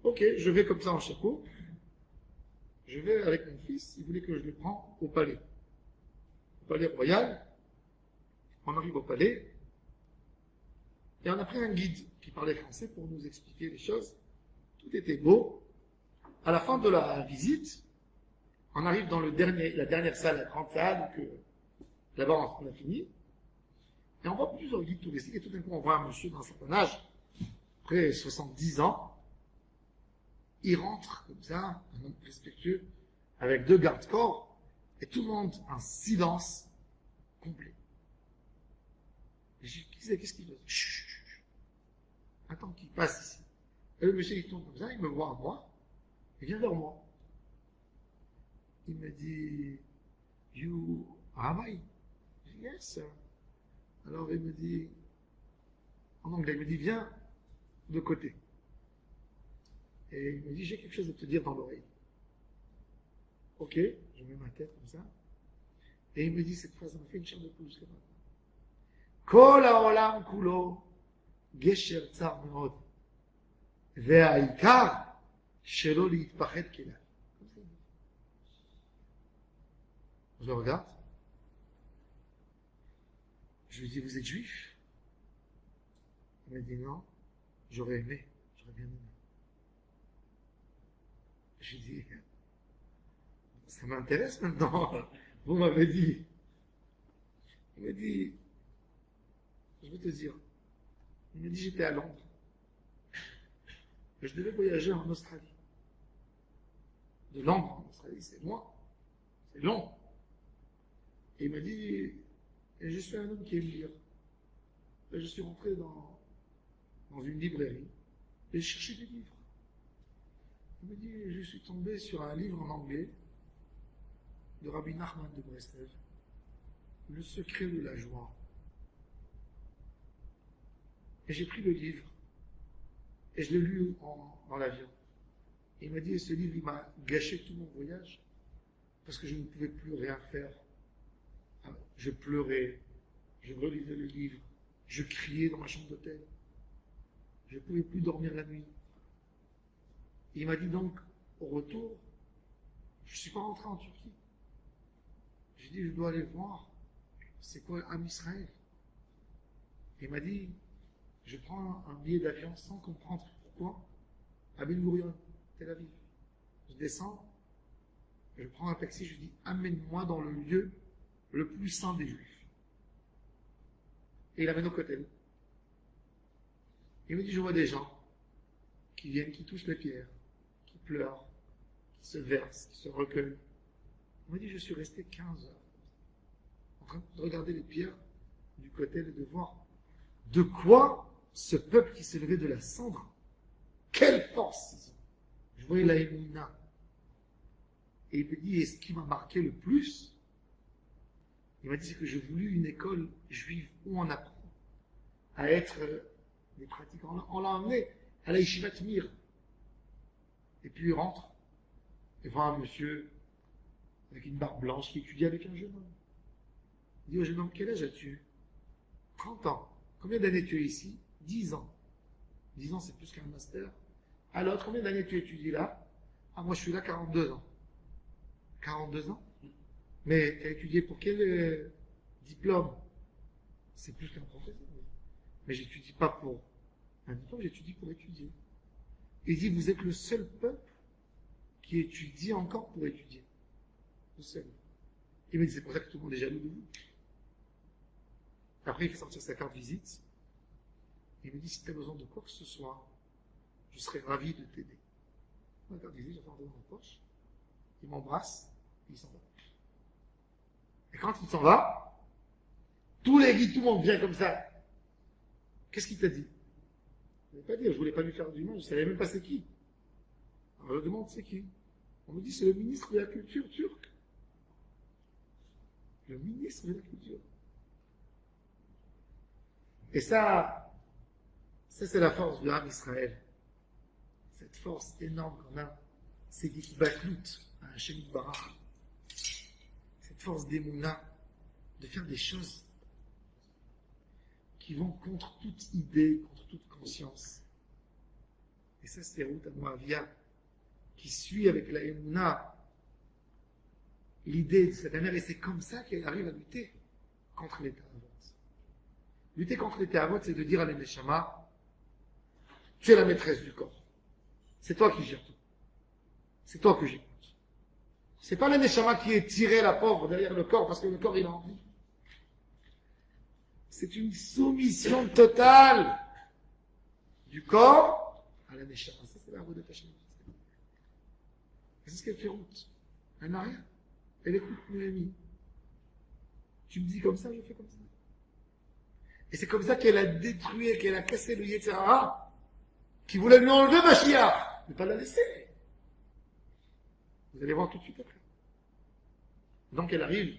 Ok, je vais comme ça en chapeau. Je vais avec mon fils, il voulait que je le prenne au palais royal. On arrive au palais, et on a pris un guide qui parlait français pour nous expliquer les choses. Tout était beau. À la fin de la visite, on arrive dans la dernière salle, la grande salle, que là-bas on a fini. Et on voit plusieurs guides touristiques, et tout d'un coup on voit un monsieur d'un certain âge, après 70 ans, il rentre comme ça, un homme respectueux, avec 2 gardes-corps, et tout le monde en silence complet. Et je dis, qu'est-ce qu'il veut? Chut, attends qu'il passe ici. Et le monsieur il tourne comme ça, il me voit à moi, il vient vers moi. Il me dit, you rabbi? Je dis, yes, sir. Alors il me dit, en anglais, il me dit, viens de côté. Et il me dit, j'ai quelque chose à te dire dans l'oreille. Ok, je mets ma tête comme ça. Et il me dit, cette phrase, ça me fait une chair de poule jusqu'à maintenant. Kol haolam kulo gesher tsar meod. Ve'aikar shelo litpachet kelal. Je le regarde. Je lui dis, vous êtes juif? Il m'a dit, non, j'aurais bien aimé. Je lui dis, ça m'intéresse maintenant, vous m'avez dit. Il m'a dit, je vais te dire, il m'a dit, j'étais à Londres. Et je devais voyager en Australie. De Londres en Australie, c'est loin. C'est long. Et il m'a dit, et je suis un homme qui aime lire. Et je suis rentré dans une librairie et je cherchais des livres. Il me dit, je suis tombé sur un livre en anglais de Rabbi Nachman de Breslev, Le secret de la joie. Et j'ai pris le livre et je l'ai lu dans l'avion. Et il m'a dit, ce livre, il m'a gâché tout mon voyage parce que je ne pouvais plus rien faire. Je pleurais, je relisais le livre, je criais dans ma chambre d'hôtel. Je ne pouvais plus dormir la nuit. Il m'a dit donc, au retour, je ne suis pas rentré en Turquie. J'ai dit, je dois aller voir, c'est quoi Am Israël. Il m'a dit, je prends un billet d'avion sans comprendre pourquoi, à Ben Gurion, Tel Aviv. Je descends, je prends un taxi, je dis, amène-moi dans le lieu le plus saint des Juifs. Et il amène au Kotel. Il me dit, je vois des gens qui viennent, qui touchent les pierres, qui pleurent, qui se versent, qui se recueillent. Il me dit, je suis resté 15 heures en train de regarder les pierres du Kotel et de voir de quoi ce peuple qui s'est levé de la cendre, quelle force ils ont. Je voyais la Emouna. Et il me dit, et ce qui m'a marqué le plus, il m'a dit, c'est que j'ai voulu une école juive où on apprend à être des pratiquants. On l'a emmené à la Yeshivat Mir. Et puis il rentre et voit un monsieur avec une barbe blanche qui étudie avec un jeune homme. Il dit au jeune homme, quel âge as-tu? 30 ans. Combien d'années tu es ici? 10 ans. 10 ans, c'est plus qu'un master. Alors, combien d'années tu étudies là? Ah, moi je suis là 42 ans. 42 ans? Mais tu as étudié pour quel diplôme? C'est plus qu'un professeur. Mais j'étudie pas pour un diplôme, j'étudie pour étudier. Il dit, vous êtes le seul peuple qui étudie encore pour étudier. Le seul. Il me dit, c'est pour ça que tout le monde est jaloux de vous. Après, il fait sortir sa carte visite. Il me dit, si tu as besoin de quoi que ce soit, je serais ravi de t'aider. La carte visite, j'ai fait rentrer dans ma poche. Il m'embrasse, et il s'en va. Et quand il s'en va, tous les guides, tout le monde vient comme ça. Qu'est-ce qu'il t'a dit? Je ne voulais pas dire, je ne voulais pas lui faire du mal, je ne savais même pas c'est qui. Alors je demande c'est qui? On me dit c'est le ministre de la culture turque. Le ministre de la culture. Et ça c'est la force de l'âme Israël. Cette force énorme qu'on a, c'est d'Ikbaklut, à Hachem Barach. Cette force d'Emouna, de faire des choses qui vont contre toute idée, contre toute conscience. Et ça, c'est Ruth Moavia, qui suit avec la Emouna l'idée de cette mère, et c'est comme ça qu'elle arrive à lutter contre les Théavot. Lutter contre les Théavot, c'est de dire à l'Eneshama, tu es la maîtresse du corps. C'est toi qui gères tout. C'est toi que j'écoute. C'est pas l'Eneshama qui est tiré la pauvre derrière le corps, parce que le corps, il a envie. C'est une soumission totale du corps à la Neshama. Ça, c'est la roue de Tachem. C'est ce qu'elle fait Ruth. Elle n'a rien. Elle écoute Noémie. Tu me dis comme ça, je fais comme ça. Et c'est comme ça qu'elle a détruit, qu'elle a cassé le Yetzirah, qui voulait lui enlever Mashiach, ne pas la laisser. Vous allez voir tout de suite après. Donc elle arrive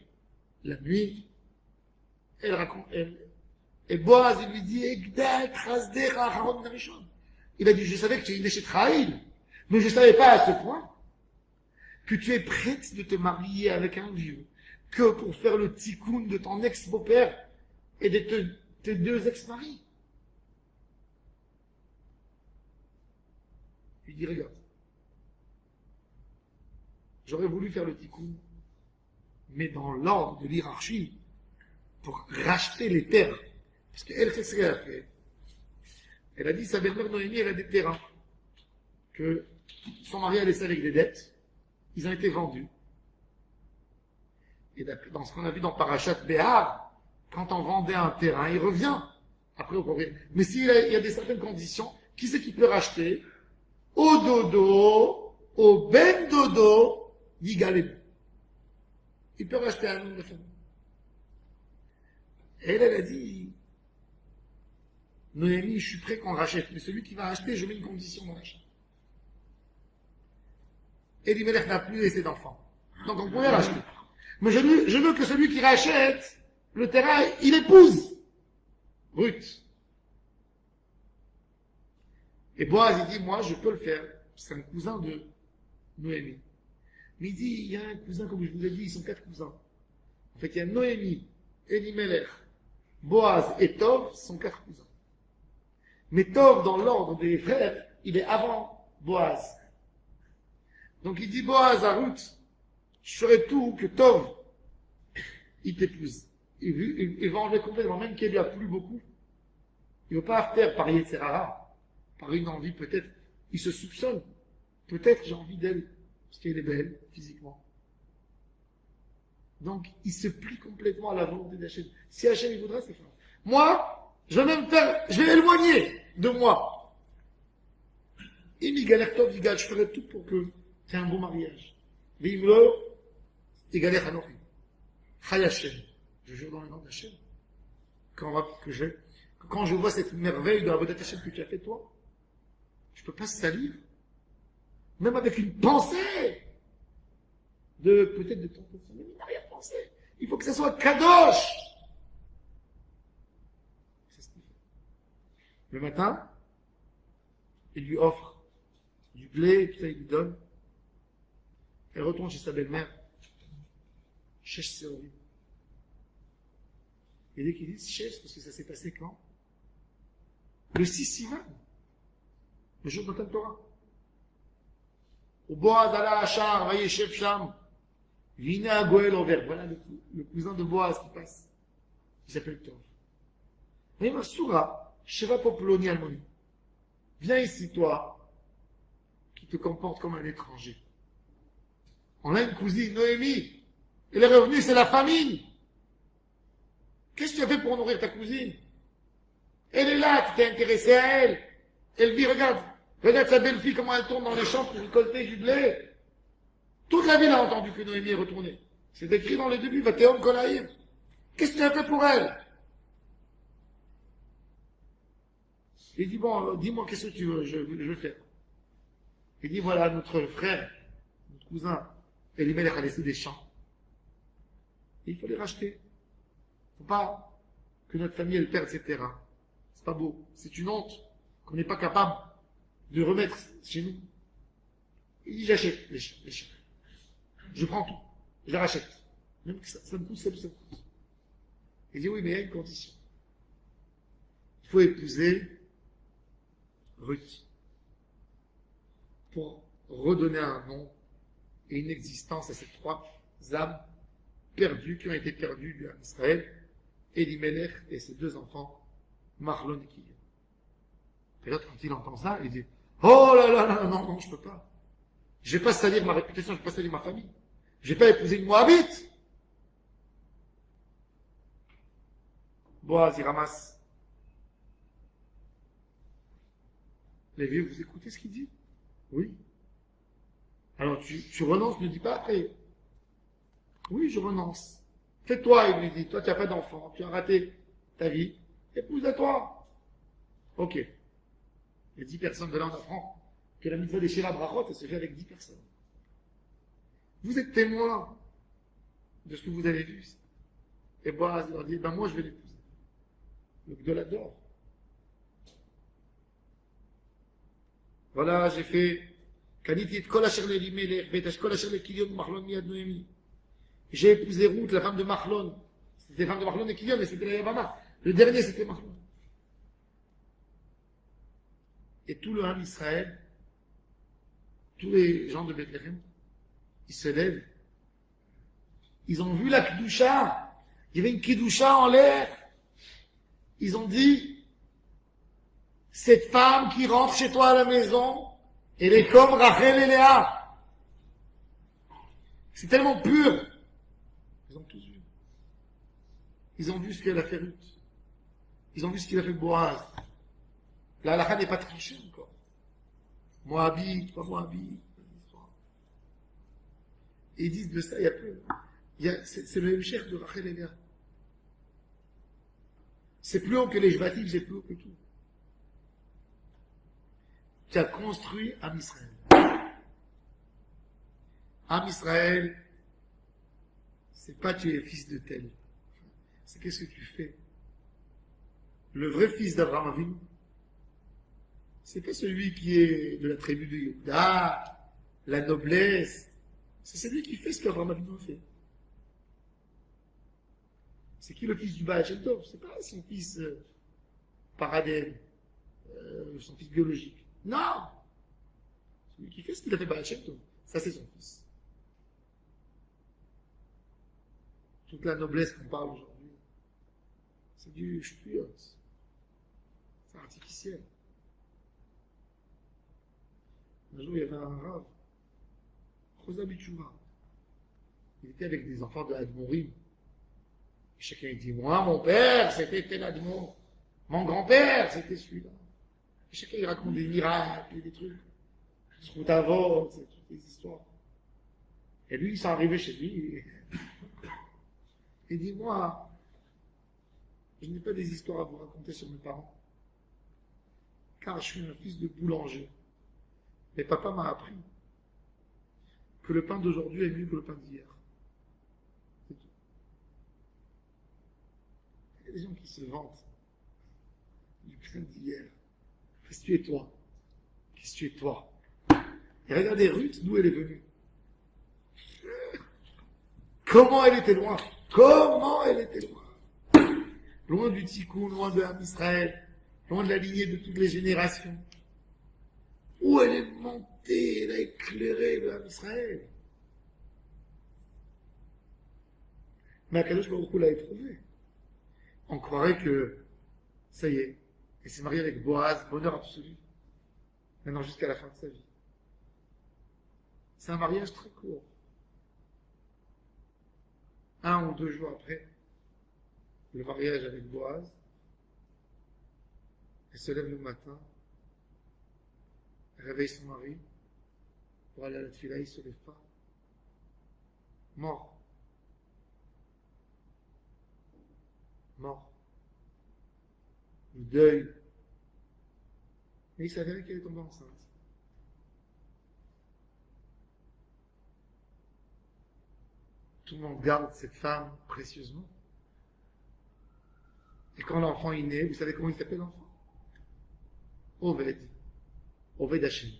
la nuit. Elle raconte, et Boaz, il lui dit, il a dit, je savais que tu es une échette Raïl, mais je ne savais pas à ce point que tu es prête de te marier avec un vieux, que pour faire le tikkun de ton ex-beau-père et de tes deux ex-maris. Il dit, regarde, j'aurais voulu faire le tikkun, mais dans l'ordre de l'hierarchie, pour racheter les terres. Parce qu'elle, c'est ce qu'elle a fait. Elle a dit, sa belle-mère Noémie, elle a des terrains. Que son mari a laissé avec des dettes. Ils ont été vendus. Et dans ce qu'on a vu dans Parashat Béhar, quand on vendait un terrain, il revient après au propriétaire. Mais s'il y a des certaines conditions, qui c'est qui peut racheter? Au dodo, au ben dodo, yigalem. Il peut racheter un nom de famille. Et elle a dit, Noémie, je suis prêt qu'on rachète, mais celui qui va acheter, je mets une condition dans l'achat. Elimelech n'a plus laissé d'enfants. Donc on pouvait racheter. Mais je veux que celui qui rachète le terrain, il épouse Ruth. Et Boaz, il dit, moi, je peux le faire. C'est un cousin de Noémie. Mais il dit, il y a un cousin, comme je vous ai dit, ils sont 4 cousins. En fait, il y a Noémie, Elimelech, Boaz et Tov sont 4 cousins. Mais Tov, dans l'ordre des frères, il est avant Boaz. Donc il dit, Boaz à Ruth, je ferai tout que Tov, il t'épouse. Il va enlever complètement, même qu'il lui a plu beaucoup. Il ne veut pas faire par Yetzerara, par une envie peut-être. Il se soupçonne. Peut-être j'ai envie d'elle, parce qu'elle est belle, physiquement. Donc, il se plie complètement à la volonté d'Hachem. Si Hachem il voudra, c'est fait. Moi, je vais l'éloigner de moi. Et Migalech Tov, je ferai tout pour que tu aies un bon mariage. Vimlo, Igalech Anochi. Chay Hachem. Je jure dans le nom d'Hachem. Quand je vois cette merveille de la Avodat Hachem que tu as fait toi, je ne peux pas se salir. Même avec une pensée peut-être de tentation. Mais il n'a rien pensé. Il faut que ça soit kadosh. C'est ce qu'il fait. Le matin, il lui offre du blé, tout ça, il lui donne. Elle retourne chez sa belle-mère. Chèche, c'est horrible. Et dès qu'il dit chèche, parce que ça s'est passé quand? Le 6 Sivan. Le jour de Matan Torah. Au Boaz ala Hachar, Vayeshev Sham. Vina Goel Over. Voilà le cousin de Boaz qui passe. Il s'appelle Tov. Mais ma soura, Sheva Popoloni Almoni. Viens ici, toi, qui te comporte comme un étranger. On a une cousine, Noémie. Elle est revenue, c'est la famine. Qu'est-ce que tu as fait pour nourrir ta cousine? Elle est là, tu t'es intéressé à elle. Elle vit, regarde sa belle-fille, comment elle tourne dans les champs pour récolter du blé. Toute la ville a entendu que Noémie est retournée. C'est écrit dans le début, Vatéom Kolaïr. Qu'est-ce que tu as fait pour elle? Il dit, bon, dis-moi, qu'est-ce que tu veux, je veux faire. Il dit, voilà, notre frère, notre cousin, Elimelech a laissé des champs. Et il faut les racheter. Il ne faut pas que notre famille, elle perde ses terrains. C'est pas beau. C'est une honte qu'on n'est pas capable de remettre chez nous. Il dit, j'achète les champs. Je prends tout. Je les rachète. Même que ça me coûte, ça me coûte. Il dit, oui, mais il y a une condition. Il faut épouser Ruth pour redonner un nom et une existence à ces trois âmes perdues qui ont été perdues du Israël, Elimelech et ses deux enfants, Mahlon et Kilion. Et l'autre, quand il entend ça, il dit, oh là là là, non, je peux pas. Je vais pas salir ma réputation, je vais pas salir ma famille. Je vais pas épouser une Moabite. Boaz, il ramasse. Les vieux, vous écoutez ce qu'il dit? Oui. Alors tu renonces, ne dis pas après. Oui, je renonce. Fais-toi, il lui dit. Toi, tu n'as pas d'enfant, tu as raté ta vie. Épouse-toi. Ok. Il y a 10 personnes, de là on apprend que la mitzvah des Shela Brachot, elle se fait avec 10 personnes. Vous êtes témoins de ce que vous avez vu. Et Boaz leur dit, moi je vais l'épouser. Le Gdol adore. Voilà, j'ai fait j'ai épousé Ruth, la femme de Mahlon. C'était la femme de Mahlon et Kilion, mais c'était la Yavama. Le dernier, c'était Mahlon. Et tout le Ham Israël, tous les gens de Bethléem, ils se lèvent. Ils ont vu la Kedusha. Il y avait une Kedusha en l'air. Ils ont dit, cette femme qui rentre chez toi à la maison, elle est comme Rachel et Léa. C'est tellement pur. Ils ont tous vu. Ils ont vu ce qu'elle a fait Ruth. Ils ont vu ce qu'il a fait Boaz. La halakha n'est pas trichée encore. Moabite, pas Moabite. Et ils disent de ça, il y a peu. C'est le même chef de Rachel et Léa. C'est plus haut que les Jvatim, c'est plus haut que tout. Tu as construit Am Israël. Am Israël, c'est pas tu es fils de tel. C'est qu'est-ce que tu fais. Le vrai fils d'Abraham Avinu, c'est pas celui qui est de la tribu de Yehuda, la noblesse. C'est celui qui fait ce qu'Abraham Avinu a fait. C'est qui le fils du Baal Shem Tov? C'est pas son fils paradène, son fils biologique. Non! Celui qui fait ce qu'il a fait Baal Shem Tov. Ça, c'est son fils. Toute la noblesse qu'on parle aujourd'hui, c'est du shpuyot. C'est artificiel. Un jour, il y avait un rave, Rosa Bichouva. Il était avec des enfants de Admorim. Chacun dit, moi, mon père, c'était tel Admor. Mon grand-père, c'était celui-là. Et chacun, il raconte des miracles, des trucs. Sroutavot, c'est toutes les histoires. Et lui, ils sont arrivés chez lui. Et dit, moi, je n'ai pas des histoires à vous raconter sur mes parents. Car je suis un fils de boulanger. Mais papa m'a appris que le pain d'aujourd'hui est mieux que le pain d'hier. C'est tout. Il y a des gens qui se vantent du pain d'hier. Qu'est-ce que tu es toi? Qu'est-ce que tu es toi? Et regardez Ruth, d'où elle est venue. Comment elle était loin? Comment elle était loin? Loin du Tikkun, loin de Am Israël, loin de la lignée de toutes les générations. Où elle est montée, elle a éclairé le Am Israël. Mais Akadosh Baruch Hu l'a éprouvé. On croirait que, ça y est, elle s'est mariée avec Boaz, bonheur absolu. Maintenant jusqu'à la fin de sa vie. C'est un mariage très court. 1 ou 2 jours après le mariage avec Boaz, elle se lève le matin, elle réveille son mari pour aller à la tefila, il ne se lève pas. Mort. Mort. Le deuil. Mais il s'avérait qu'elle est tombée enceinte. Tout le monde garde cette femme précieusement. Et quand l'enfant est né, vous savez comment il s'appelle l'enfant? Oved. Oved Hashem.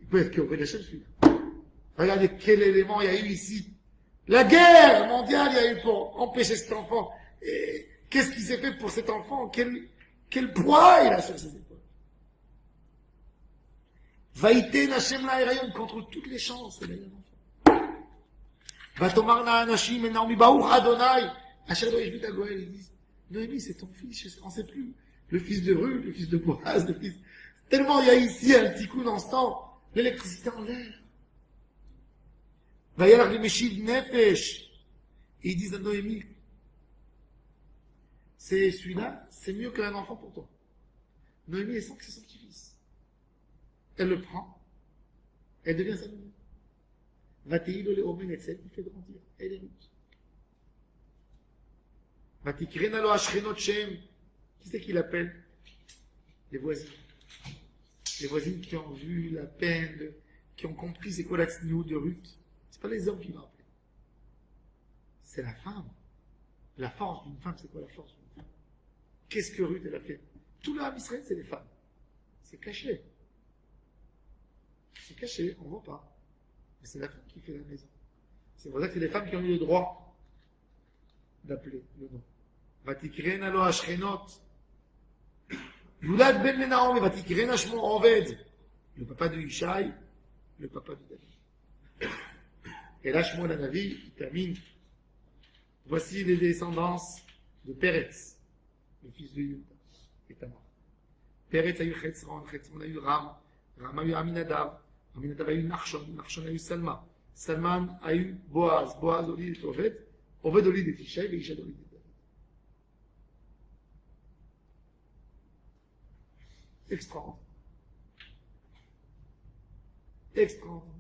Il peut être qu'Oved Hashem celui-là. Regardez quel élément il y a eu ici. La guerre mondiale il y a eu pour empêcher cet enfant. Et qu'est-ce qui s'est fait pour cet enfant? Quel poids il a sur ses épaules. Vaïten Hashem la contre toutes les chances. C'est l'enfant. Vatomarna Anashim et Naomi Baruch Adonai. Ils disent, Noémie, c'est ton fils, on ne sait plus. Le fils de Ruth, le fils de Boaz, le fils. Tellement il y a ici un petit coup d'instant, l'électricité en l'air. Vayalach le Meshiv Nefesh. Et ils disent à Noémie, c'est celui-là, c'est mieux qu'un enfant pour toi. Noémie, elle sent que c'est son petit-fils. Elle le prend, elle devient sa maman. Vatéilo le Omen Etzel, il fait grandir, elle est Ruth. Vatikrena lo Ashrenot Shem. Qui c'est qui l'appelle? Les voisines. Les voisines qui ont vu la peine, qui ont compris c'est quoi la tsniout de Ruth. C'est pas les hommes qui l'ont appelé. C'est la femme. La force d'une femme, c'est quoi la force d'une femme? Qu'est-ce que Ruth elle a fait? Tout l'âme Israël, c'est les femmes. C'est caché. C'est caché, on ne voit pas. Mais c'est la femme qui fait la maison. C'est pour ça que c'est les femmes qui ont eu le droit d'appeler le nom. Vatikrena lo Ashrenot. Yulad ben Naomi, Vatikrena shmo Oved. Le papa de Ishaï, le papa de David. Et là, Shmuel Hanavi, il termine. Voici les descendances de Peretz, le fils de Yuda et Tamar. Peretz a eu Chetzron, Chetzron a eu Ram, Ram a eu Aminadav, Aminadav a eu Nachshon, Nachshon a eu Salma, Salman a eu Boaz, Boaz Olid et Oved, Oved Olid et Ishaï, et Ishaï Olid et David. Extraordinaire. Extraordinaire.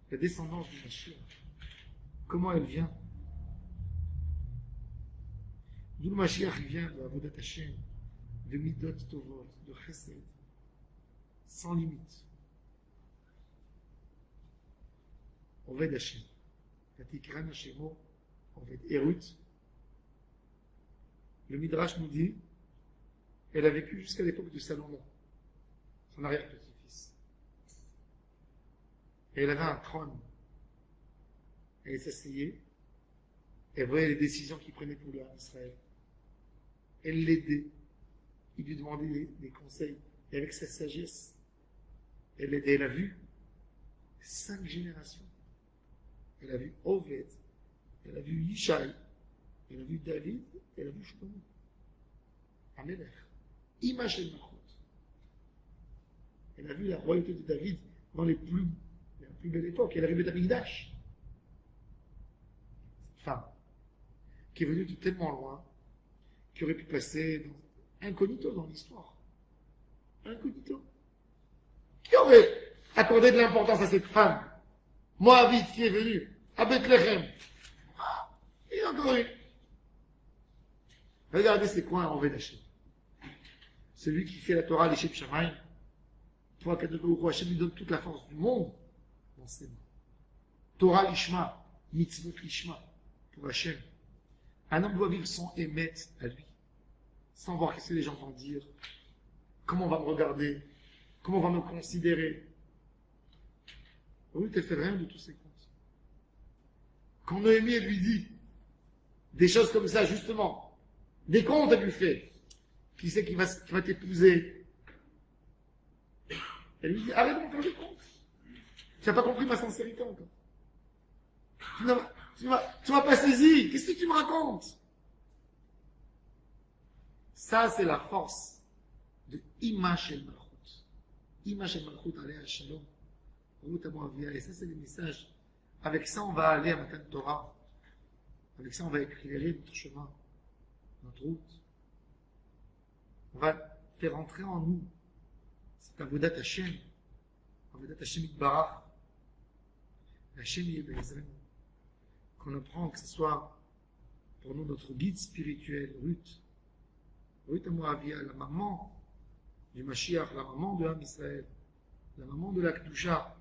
La descendance du Mashiach. Comment elle vient? D'où le Mashiach vient de Avodat Hashem, de Midot Tovot, de Chesed, sans limite. Oved Hashem. Vatikran Hashemo, Oved. Et Ruth, le Midrash nous dit, elle a vécu jusqu'à l'époque de Salomon, son arrière-petit-fils. Et elle avait un trône. Elle s'asseyait, elle voyait les décisions qu'il prenait pour le Israël. Elle l'aidait, il lui demandait des conseils, et avec sa sagesse, elle a vu 5 générations. Elle a vu Oved, elle a vu Yishai, elle a vu David, elle a vu Shlomo. Amelech. Image et Malchut. Elle a vu la royauté de David dans la plus belle époque. Elle a vu le Davidash. Cette femme, qui est venue de tellement loin, qui aurait pu passer incognito dans l'histoire. Incognito. Qui aurait accordé de l'importance à cette femme Moabite qui est venue à Bethléem? Il y a encore eu. Regardez c'est quoi un Oved Hashem. Celui qui fait la Torah, les Shem Shamayim, pour qu'Akadosh Hashem lui donne toute la force du monde dans ses mains. Torah Lishma, Mitzvot Lishma, pour Hashem. Un homme doit vivre sans émettre à lui, sans voir qu'est-ce que les gens vont dire, comment on va me regarder, comment on va me considérer. Oui, elle fait rien de tous ces comptes. Quand Noémie elle lui dit des choses comme ça, justement, des comptes elle lui fait, qui c'est qui va t'épouser? Elle lui dit, arrête de me faire des comptes. Tu n'as pas compris ma sincérité encore. Tu m'as pas saisi. Qu'est-ce que tu me racontes? Ça, c'est la force de Imash el Malchut. Imash el Malchut, Alea Shalom. Et ça, c'est le message. Avec ça, on va aller à Matan Torah. Avec ça, on va éclairer notre chemin, notre route. On va faire entrer en nous cette Avodat Hashem. Avodat Hashem Itbarach. Hashem Yebezrem. Qu'on apprend que ce soit pour nous notre guide spirituel, Ruth. Ruth Amoavia, la maman du Mashiach, la maman de Ham Israël, la maman de la Kedusha,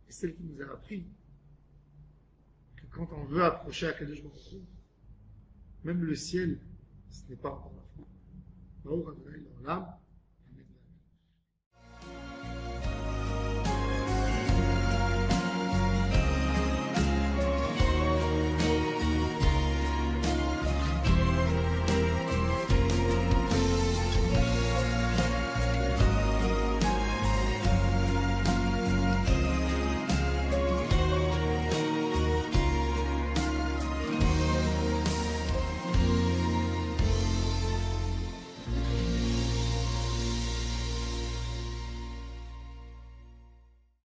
et celle qui nous a appris que quand on veut approcher à Kadosh Baruch Hu, même le ciel, ce n'est pas encore la fin.